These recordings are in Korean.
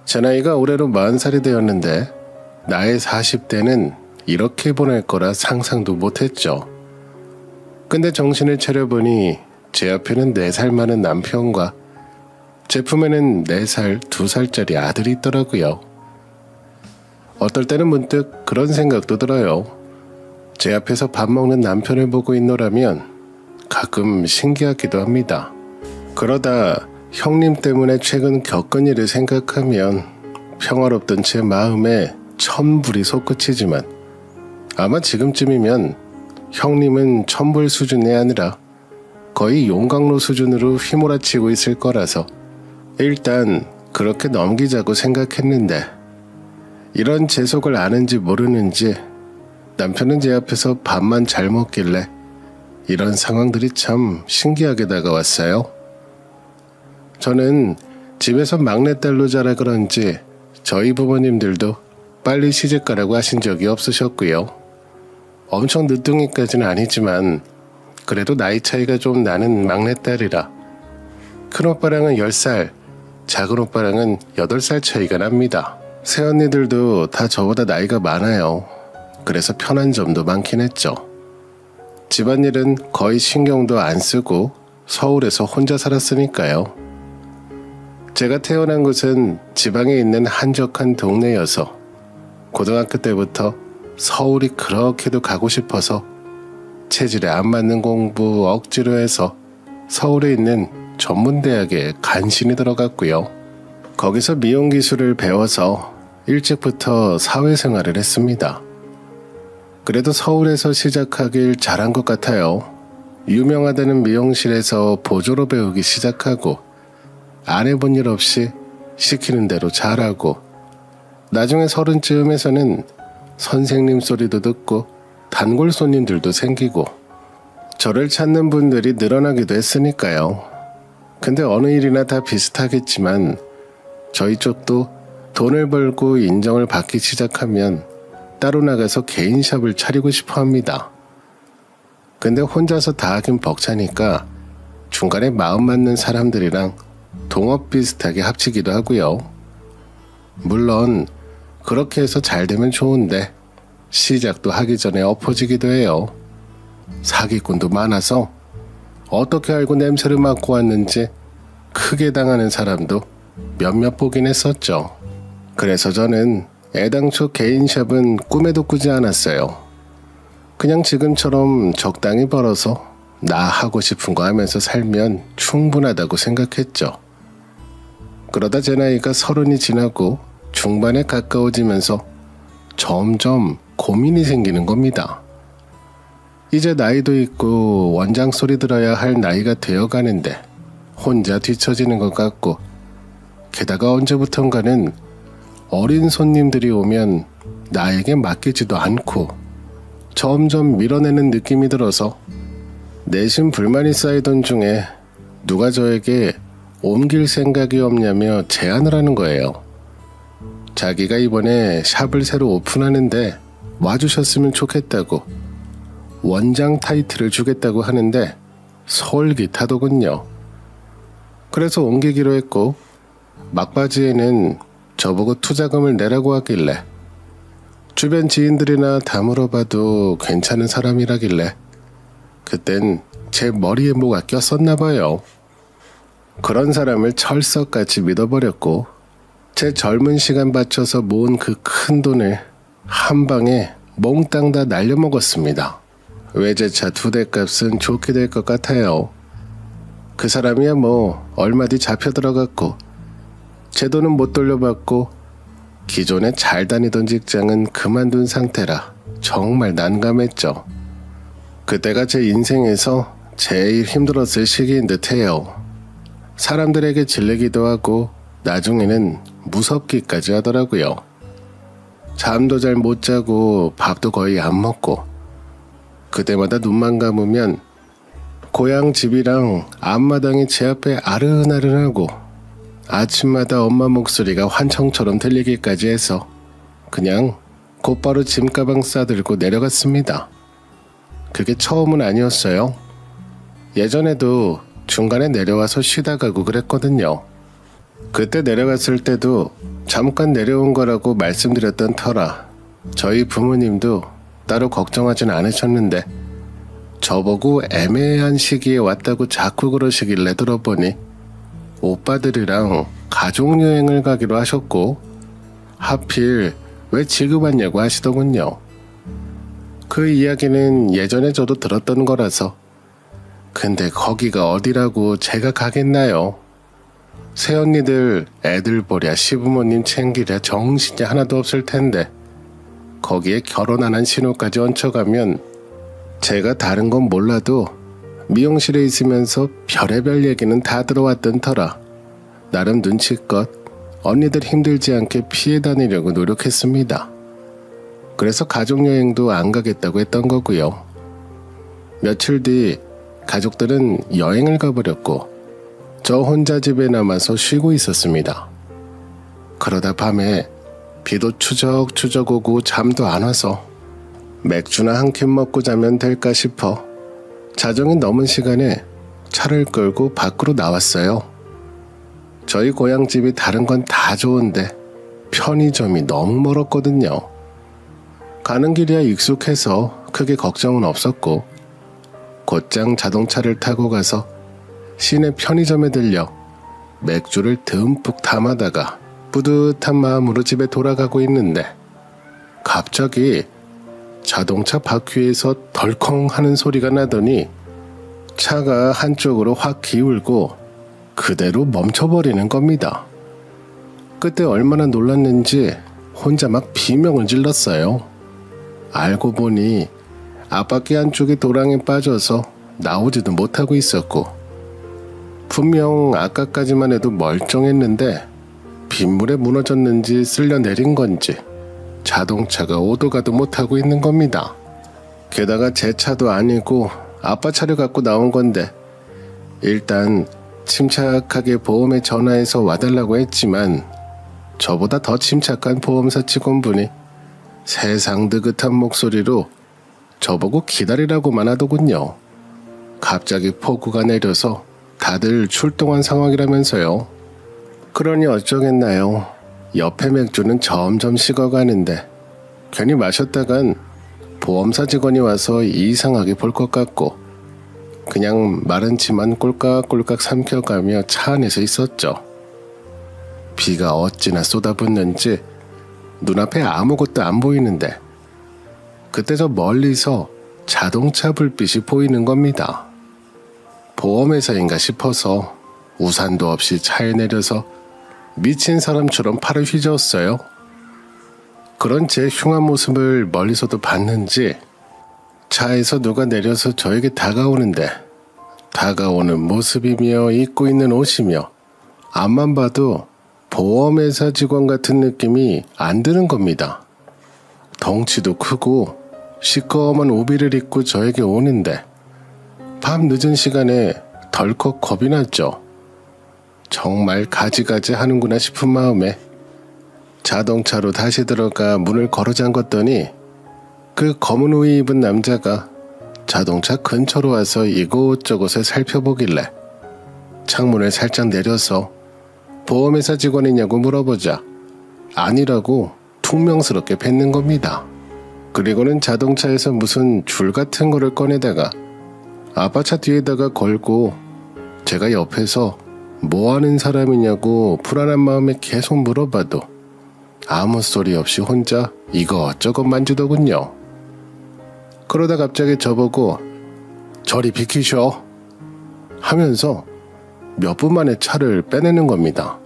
제 나이가 올해로 40살이 되었는데 나의 40대는 이렇게 보낼 거라 상상도 못했죠. 근데 정신을 차려보니 제 앞에는 4살 많은 남편과 제 품에는 4살, 2살짜리 아들이 있더라고요. 어떨 때는 문득 그런 생각도 들어요. 제 앞에서 밥 먹는 남편을 보고 있노라면 가끔 신기하기도 합니다. 그러다 형님 때문에 최근 겪은 일을 생각하면 평화롭던 제 마음에 천불이 솟구치지만 아마 지금쯤이면 형님은 천불 수준이 아니라 거의 용광로 수준으로 휘몰아치고 있을 거라서 일단 그렇게 넘기자고 생각했는데 이런 제 속을 아는지 모르는지 남편은 제 앞에서 밥만 잘 먹길래 이런 상황들이 참 신기하게 다가왔어요. 저는 집에서 막내딸로 자라 그런지 저희 부모님들도 빨리 시집가라고 하신 적이 없으셨고요. 엄청 늦둥이까지는 아니지만 그래도 나이 차이가 좀 나는 막내딸이라 큰오빠랑은 10살, 작은오빠랑은 8살 차이가 납니다. 새언니들도 다 저보다 나이가 많아요. 그래서 편한 점도 많긴 했죠. 집안일은 거의 신경도 안 쓰고 서울에서 혼자 살았으니까요. 제가 태어난 곳은 지방에 있는 한적한 동네여서 고등학교 때부터 서울이 그렇게도 가고 싶어서 체질에 안 맞는 공부 억지로 해서 서울에 있는 전문대학에 간신히 들어갔고요. 거기서 미용기술을 배워서 일찍부터 사회생활을 했습니다. 그래도 서울에서 시작하길 잘한 것 같아요. 유명하다는 미용실에서 보조로 배우기 시작하고 안 해본 일 없이 시키는 대로 잘하고 나중에 30쯤에서는 선생님 소리도 듣고 단골 손님들도 생기고 저를 찾는 분들이 늘어나기도 했으니까요. 근데 어느 일이나 다 비슷하겠지만 저희 쪽도 돈을 벌고 인정을 받기 시작하면 따로 나가서 개인 샵을 차리고 싶어 합니다. 근데 혼자서 다 하긴 벅차니까 중간에 마음 맞는 사람들이랑 동업 비슷하게 합치기도 하고요. 물론 그렇게 해서 잘 되면 좋은데 시작도 하기 전에 엎어지기도 해요. 사기꾼도 많아서 어떻게 알고 냄새를 맡고 왔는지 크게 당하는 사람도 몇몇 보긴 했었죠. 그래서 저는 애당초 개인샵은 꿈에도 꾸지 않았어요. 그냥 지금처럼 적당히 벌어서 나 하고 싶은 거 하면서 살면 충분하다고 생각했죠. 그러다 제 나이가 30이 지나고 중반에 가까워지면서 점점 고민이 생기는 겁니다. 이제 나이도 있고 원장 소리 들어야 할 나이가 되어가는데 혼자 뒤처지는 것 같고 게다가 언제부턴가는 어린 손님들이 오면 나에게 맡기지도 않고 점점 밀어내는 느낌이 들어서 내심 불만이 쌓이던 중에 누가 저에게 옮길 생각이 없냐며 제안을 하는 거예요. 자기가 이번에 샵을 새로 오픈하는데 와주셨으면 좋겠다고 원장 타이틀을 주겠다고 하는데 솔깃하더군요. 그래서 옮기기로 했고 막바지에는 저보고 투자금을 내라고 하길래 주변 지인들이나 다 물어봐도 괜찮은 사람이라길래 그땐 제 머리에 뭐가 꼈었나 봐요. 그런 사람을 철석같이 믿어버렸고 제 젊은 시간 바쳐서 모은 그 큰 돈을 한 방에 몽땅 다 날려먹었습니다. 외제차 2대 값은 좋게 될 것 같아요. 그 사람이야 뭐 얼마 뒤 잡혀 들어갔고 제 돈은 못 돌려받고 기존에 잘 다니던 직장은 그만둔 상태라 정말 난감했죠. 그때가 제 인생에서 제일 힘들었을 시기인 듯해요. 사람들에게 질리기도 하고 나중에는 무섭기까지 하더라고요. 잠도 잘 못 자고 밥도 거의 안 먹고 그때마다 눈만 감으면 고향 집이랑 앞마당이 제 앞에 아른아른하고 아침마다 엄마 목소리가 환청처럼 들리기까지 해서 그냥 곧바로 짐가방 싸들고 내려갔습니다. 그게 처음은 아니었어요. 예전에도 중간에 내려와서 쉬다 가고 그랬거든요. 그때 내려갔을 때도 잠깐 내려온 거라고 말씀드렸던 터라 저희 부모님도 따로 걱정하진 않으셨는데 저보고 애매한 시기에 왔다고 자꾸 그러시길래 들어보니 오빠들이랑 가족여행을 가기로 하셨고 하필 왜 지금 왔냐고 하시더군요. 그 이야기는 예전에 저도 들었던 거라서 근데 거기가 어디라고 제가 가겠나요? 새언니들 애들 보랴 시부모님 챙기랴 정신이 하나도 없을 텐데 거기에 결혼 안 한 신호까지 얹혀가면 제가 다른 건 몰라도 미용실에 있으면서 별의별 얘기는 다 들어왔던 터라 나름 눈치껏 언니들 힘들지 않게 피해 다니려고 노력했습니다. 그래서 가족여행도 안 가겠다고 했던 거고요. 며칠 뒤 가족들은 여행을 가버렸고 저 혼자 집에 남아서 쉬고 있었습니다. 그러다 밤에 비도 추적추적 오고 잠도 안 와서 맥주나 한 캔 먹고 자면 될까 싶어 자정이 넘은 시간에 차를 끌고 밖으로 나왔어요. 저희 고향집이 다른 건 다 좋은데 편의점이 너무 멀었거든요. 가는 길이야 익숙해서 크게 걱정은 없었고 곧장 자동차를 타고 가서 시내 편의점에 들려 맥주를 듬뿍 담아다가 뿌듯한 마음으로 집에 돌아가고 있는데 갑자기 자동차 바퀴에서 덜컹 하는 소리가 나더니 차가 한쪽으로 확 기울고 그대로 멈춰버리는 겁니다. 그때 얼마나 놀랐는지 혼자 막 비명을 질렀어요. 알고 보니 앞바퀴 한쪽이 도랑에 빠져서 나오지도 못하고 있었고 분명 아까까지만 해도 멀쩡했는데 빗물에 무너졌는지 쓸려 내린 건지 자동차가 오도 가도 못하고 있는 겁니다. 게다가 제 차도 아니고 아빠 차를 갖고 나온 건데 일단 침착하게 보험에 전화해서 와달라고 했지만 저보다 더 침착한 보험사 직원분이 세상 느긋한 목소리로 저보고 기다리라고만 하더군요. 갑자기 폭우가 내려서 다들 출동한 상황이라면서요. 그러니 어쩌겠나요. 옆에 맥주는 점점 식어가는데 괜히 마셨다간 보험사 직원이 와서 이상하게 볼 것 같고 그냥 마른 침만 꼴깍꼴깍 삼켜가며 차 안에서 있었죠. 비가 어찌나 쏟아붓는지 눈앞에 아무것도 안 보이는데 그때 저 멀리서 자동차 불빛이 보이는 겁니다. 보험회사인가 싶어서 우산도 없이 차에 내려서 미친 사람처럼 팔을 휘저었어요. 그런 제 흉한 모습을 멀리서도 봤는지 차에서 누가 내려서 저에게 다가오는데 다가오는 모습이며 입고 있는 옷이며 앞만 봐도 보험회사 직원 같은 느낌이 안 드는 겁니다. 덩치도 크고 시꺼먼 우비를 입고 저에게 오는데 밤 늦은 시간에 덜컥 겁이 났죠. 정말 가지가지 하는구나 싶은 마음에 자동차로 다시 들어가 문을 걸어 잠궜더니 그 검은 우비 입은 남자가 자동차 근처로 와서 이곳저곳을 살펴보길래 창문을 살짝 내려서 보험회사 직원이냐고 물어보자 아니라고 퉁명스럽게 뱉는 겁니다. 그리고는 자동차에서 무슨 줄 같은 거를 꺼내다가 아빠 차 뒤에다가 걸고 제가 옆에서 뭐 하는 사람이냐고 불안한 마음에 계속 물어봐도 아무 소리 없이 혼자 이것저것 만지더군요. 그러다 갑자기 저보고 저리 비키셔 하면서 몇 분 만에 차를 빼내는 겁니다.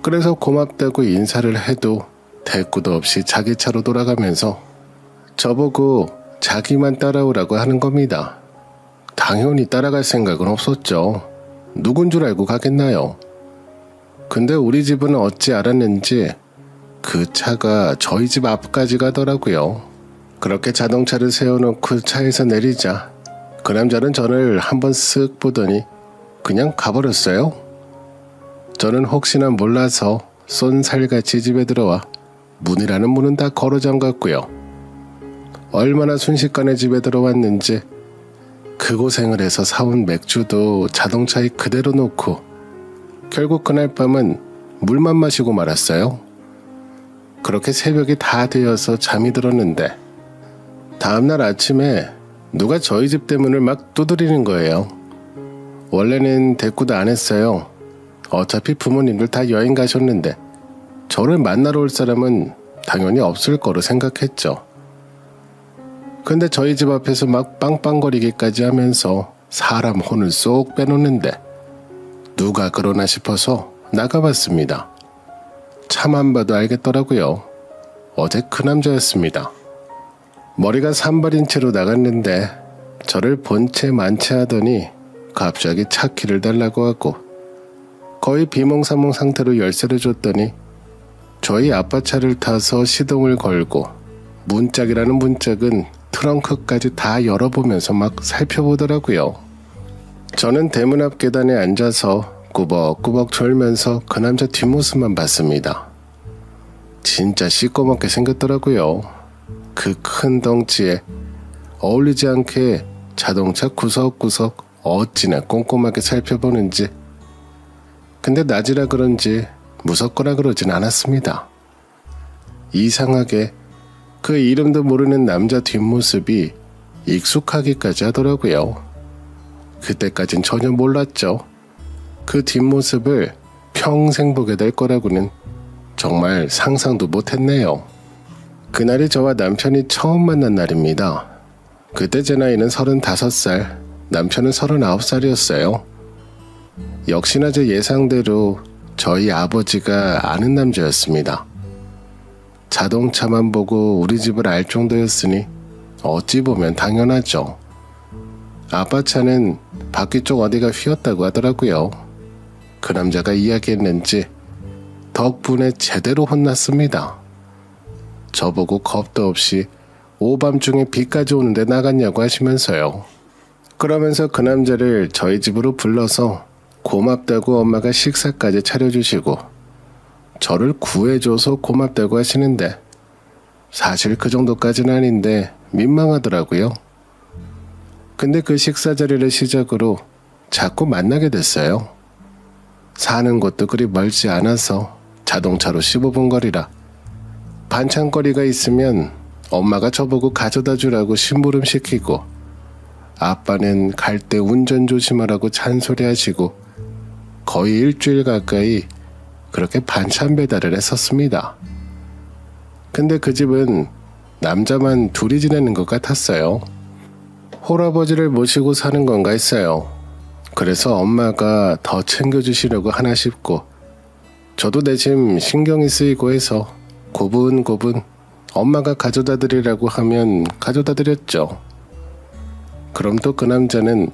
그래서 고맙다고 인사를 해도 대꾸도 없이 자기 차로 돌아가면서 저보고 자기만 따라오라고 하는 겁니다. 당연히 따라갈 생각은 없었죠. 누군 줄 알고 가겠나요? 근데 우리 집은 어찌 알았는지 그 차가 저희 집 앞까지 가더라고요. 그렇게 자동차를 세워놓고 차에서 내리자 그 남자는 저를 한번 쓱 보더니 그냥 가버렸어요. 저는 혹시나 몰라서 쏜살같이 집에 들어와 문이라는 문은 다 걸어 잠갔고요. 얼마나 순식간에 집에 들어왔는지 그 고생을 해서 사온 맥주도 자동차에 그대로 놓고 결국 그날 밤은 물만 마시고 말았어요. 그렇게 새벽이 다 되어서 잠이 들었는데 다음날 아침에 누가 저희 집 대문을 막 두드리는 거예요. 원래는 대꾸도 안 했어요. 어차피 부모님들 다 여행 가셨는데 저를 만나러 올 사람은 당연히 없을 거로 생각했죠. 근데 저희 집 앞에서 막 빵빵거리기까지 하면서 사람 혼을 쏙 빼놓는데 누가 그러나 싶어서 나가봤습니다. 차만 봐도 알겠더라고요. 어제 그 남자였습니다. 머리가 산발인 채로 나갔는데 저를 본체 만체하더니 갑자기 차 키를 달라고 하고 거의 비몽사몽 상태로 열쇠를 줬더니 저희 아빠 차를 타서 시동을 걸고 문짝이라는 문짝은 트렁크까지 다 열어보면서 막 살펴보더라고요. 저는 대문 앞 계단에 앉아서 꾸벅꾸벅 졸면서 그 남자 뒷모습만 봤습니다. 진짜 시꺼멓게 생겼더라고요. 그 큰 덩치에 어울리지 않게 자동차 구석구석 어찌나 꼼꼼하게 살펴보는지. 근데 낮이라 그런지 무섭거나 그러진 않았습니다. 이상하게 그 이름도 모르는 남자 뒷모습이 익숙하기까지 하더라고요. 그때까진 전혀 몰랐죠. 그 뒷모습을 평생 보게 될 거라고는 정말 상상도 못했네요. 그날이 저와 남편이 처음 만난 날입니다. 그때 제 나이는 35살, 남편은 39살이었어요. 역시나 제 예상대로 저희 아버지가 아는 남자였습니다. 자동차만 보고 우리 집을 알 정도였으니 어찌 보면 당연하죠. 아빠 차는 바퀴 쪽 어디가 휘었다고 하더라고요. 그 남자가 이야기했는지 덕분에 제대로 혼났습니다. 저보고 겁도 없이 오밤중에 비까지 오는데 나갔냐고 하시면서요. 그러면서 그 남자를 저희 집으로 불러서 고맙다고 엄마가 식사까지 차려주시고 저를 구해줘서 고맙다고 하시는데 사실 그 정도까지는 아닌데 민망하더라고요. 근데 그 식사 자리를 시작으로 자꾸 만나게 됐어요. 사는 곳도 그리 멀지 않아서 자동차로 15분 거리라 반찬거리가 있으면 엄마가 저보고 가져다 주라고 심부름 시키고 아빠는 갈 때 운전 조심하라고 잔소리하시고 거의 일주일 가까이 그렇게 반찬 배달을 했었습니다. 근데 그 집은 남자만 둘이 지내는 것 같았어요. 홀아버지를 모시고 사는 건가 했어요. 그래서 엄마가 더 챙겨주시려고 하나 싶고 저도 내심 신경이 쓰이고 해서 고분고분 엄마가 가져다 드리라고 하면 가져다 드렸죠. 그럼 또 그 남자는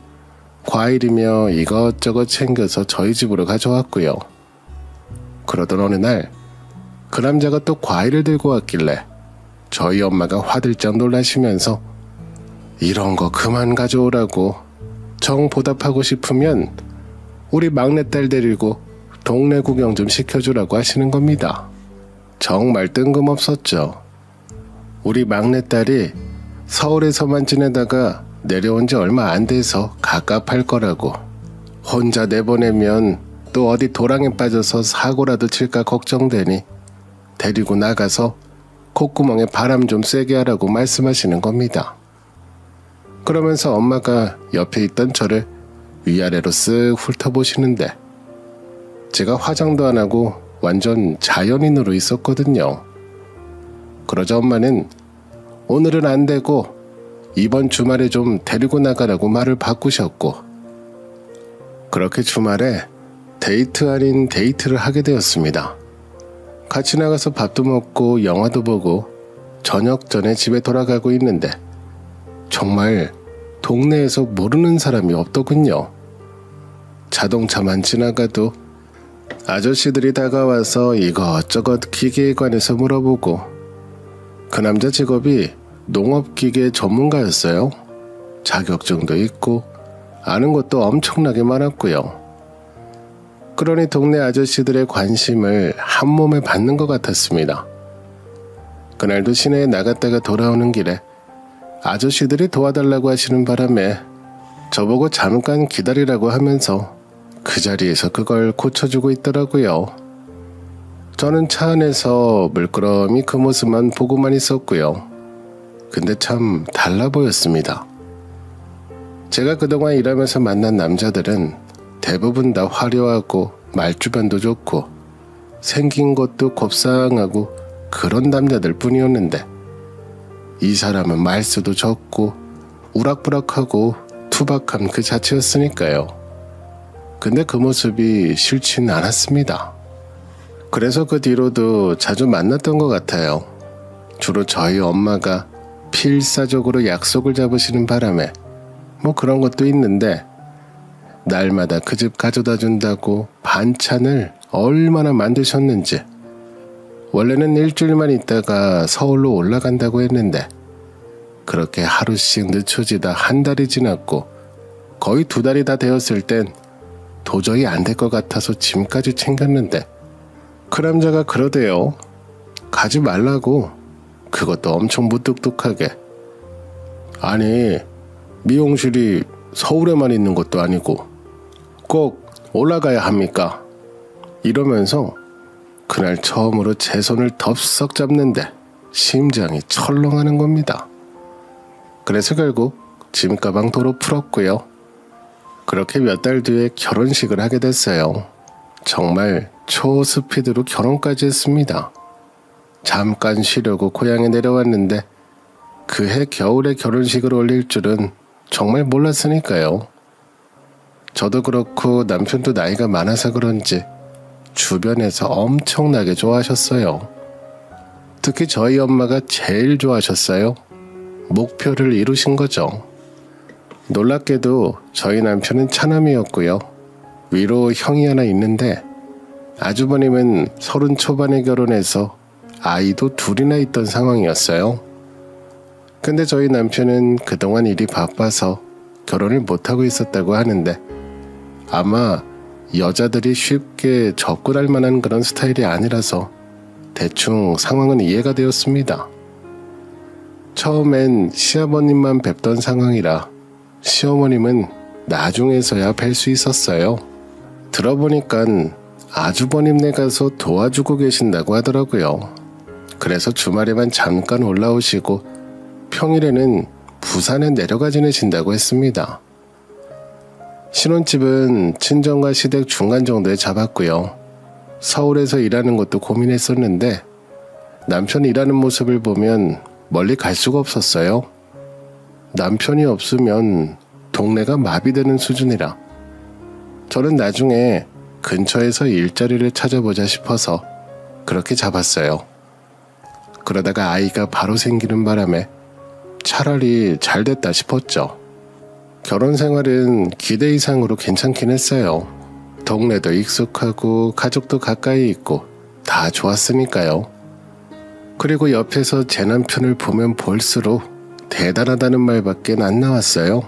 과일이며 이것저것 챙겨서 저희 집으로 가져왔고요. 그러던 어느 날 그 남자가 또 과일을 들고 왔길래 저희 엄마가 화들짝 놀라시면서 이런 거 그만 가져오라고 정 보답하고 싶으면 우리 막내딸 데리고 동네 구경 좀 시켜주라고 하시는 겁니다. 정말 뜬금없었죠. 우리 막내딸이 서울에서만 지내다가 내려온 지 얼마 안 돼서 갑갑할 거라고 혼자 내보내면 또 어디 도랑에 빠져서 사고라도 칠까 걱정되니 데리고 나가서 콧구멍에 바람 좀 쐬게 하라고 말씀하시는 겁니다. 그러면서 엄마가 옆에 있던 저를 위아래로 쓱 훑어보시는데 제가 화장도 안 하고 완전 자연인으로 있었거든요. 그러자 엄마는 오늘은 안 되고 이번 주말에 좀 데리고 나가라고 말을 바꾸셨고 그렇게 주말에 데이트 아닌 데이트를 하게 되었습니다. 같이 나가서 밥도 먹고 영화도 보고 저녁 전에 집에 돌아가고 있는데 정말 동네에서 모르는 사람이 없더군요. 자동차만 지나가도 아저씨들이 다가와서 이것저것 기계에 관해서 물어보고 그 남자 직업이 농업기계 전문가였어요. 자격증도 있고 아는 것도 엄청나게 많았고요. 그러니 동네 아저씨들의 관심을 한 몸에 받는 것 같았습니다. 그날도 시내에 나갔다가 돌아오는 길에 아저씨들이 도와달라고 하시는 바람에 저보고 잠깐 기다리라고 하면서 그 자리에서 그걸 고쳐주고 있더라고요. 저는 차 안에서 물끄러미 그 모습만 보고만 있었고요. 근데 참 달라 보였습니다. 제가 그동안 일하면서 만난 남자들은 대부분 다 화려하고 말주변도 좋고 생긴 것도 곱상하고 그런 남자들 뿐이었는데 이 사람은 말수도 적고 우락부락하고 투박함 그 자체였으니까요. 근데 그 모습이 싫지는 않았습니다. 그래서 그 뒤로도 자주 만났던 것 같아요. 주로 저희 엄마가 필사적으로 약속을 잡으시는 바람에 뭐 그런 것도 있는데 날마다 그 집 가져다 준다고 반찬을 얼마나 만드셨는지. 원래는 일주일만 있다가 서울로 올라간다고 했는데 그렇게 하루씩 늦춰지다 한 달이 지났고 거의 2달이 다 되었을 땐 도저히 안 될 것 같아서 짐까지 챙겼는데 그 남자가 그러대요. 가지 말라고. 그것도 엄청 무뚝뚝하게. 아니, 미용실이 서울에만 있는 것도 아니고 꼭 올라가야 합니까? 이러면서 그날 처음으로 제 손을 덥석 잡는데 심장이 철렁하는 겁니다. 그래서 결국 짐가방 도로 풀었고요. 그렇게 몇 달 뒤에 결혼식을 하게 됐어요. 정말 초스피드로 결혼까지 했습니다. 잠깐 쉬려고 고향에 내려왔는데 그해 겨울에 결혼식을 올릴 줄은 정말 몰랐으니까요. 저도 그렇고 남편도 나이가 많아서 그런지 주변에서 엄청나게 좋아하셨어요. 특히 저희 엄마가 제일 좋아하셨어요. 목표를 이루신 거죠. 놀랍게도 저희 남편은 차남이었고요. 위로 형이 하나 있는데 아주버님은 30 초반에 결혼해서 아이도 2이나 있던 상황이었어요. 근데 저희 남편은 그동안 일이 바빠서 결혼을 못하고 있었다고 하는데 아마 여자들이 쉽게 접근할 만한 그런 스타일이 아니라서 대충 상황은 이해가 되었습니다. 처음엔 시아버님만 뵙던 상황이라 시어머님은 나중에서야 뵐 수 있었어요. 들어보니깐 아주버님네 가서 도와주고 계신다고 하더라고요. 그래서 주말에만 잠깐 올라오시고 평일에는 부산에 내려가 지내신다고 했습니다. 신혼집은 친정과 시댁 중간 정도에 잡았고요. 서울에서 일하는 것도 고민했었는데 남편이 일하는 모습을 보면 멀리 갈 수가 없었어요. 남편이 없으면 동네가 마비되는 수준이라 저는 나중에 근처에서 일자리를 찾아보자 싶어서 그렇게 잡았어요. 그러다가 아이가 바로 생기는 바람에 차라리 잘 됐다 싶었죠. 결혼 생활은 기대 이상으로 괜찮긴 했어요. 동네도 익숙하고 가족도 가까이 있고 다 좋았으니까요. 그리고 옆에서 제 남편을 보면 볼수록 대단하다는 말밖에 안 나왔어요.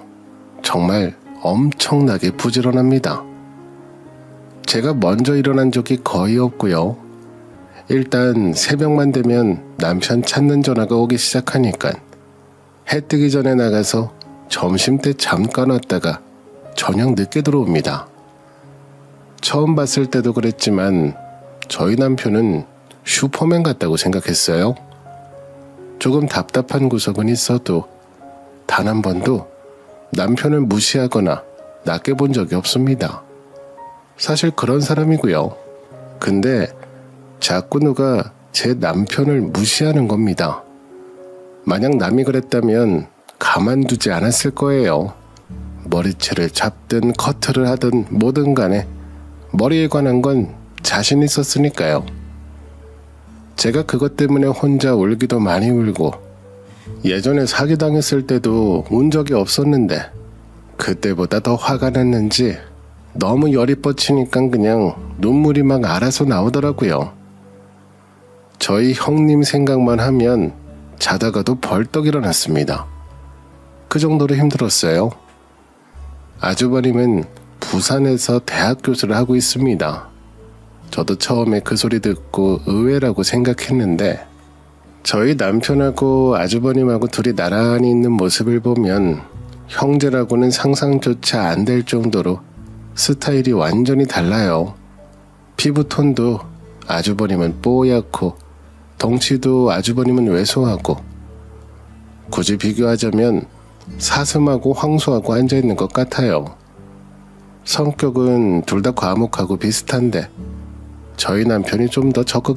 정말 엄청나게 부지런합니다. 제가 먼저 일어난 적이 거의 없고요. 일단 새벽만 되면 남편 찾는 전화가 오기 시작하니까 해 뜨기 전에 나가서 점심때 잠깐 왔다가 저녁 늦게 들어옵니다. 처음 봤을 때도 그랬지만 저희 남편은 슈퍼맨 같다고 생각했어요. 조금 답답한 구석은 있어도 단 한 번도 남편을 무시하거나 낮게 본 적이 없습니다. 사실 그런 사람이고요. 근데 자꾸 누가 제 남편을 무시하는 겁니다. 만약 남이 그랬다면 가만두지 않았을 거예요. 머리채를 잡든 커트를 하든 뭐든 간에 머리에 관한 건 자신 있었으니까요. 제가 그것 때문에 혼자 울기도 많이 울고 예전에 사기당했을 때도 운 적이 없었는데 그때보다 더 화가 났는지 너무 열이 뻗치니까 그냥 눈물이 막 알아서 나오더라고요. 저희 형님 생각만 하면 자다가도 벌떡 일어났습니다. 그 정도로 힘들었어요. 아주버님은 부산에서 대학 교수를 하고 있습니다. 저도 처음에 그 소리 듣고 의외라고 생각했는데 저희 남편하고 아주버님하고 둘이 나란히 있는 모습을 보면 형제라고는 상상조차 안 될 정도로 스타일이 완전히 달라요. 피부톤도 아주버님은 뽀얗고 덩치도 아주버님은 왜소하고 굳이 비교하자면 사슴하고 황소하고 앉아있는 것 같아요. 성격은 둘 다 과묵하고 비슷한데 저희 남편이 좀 더 적극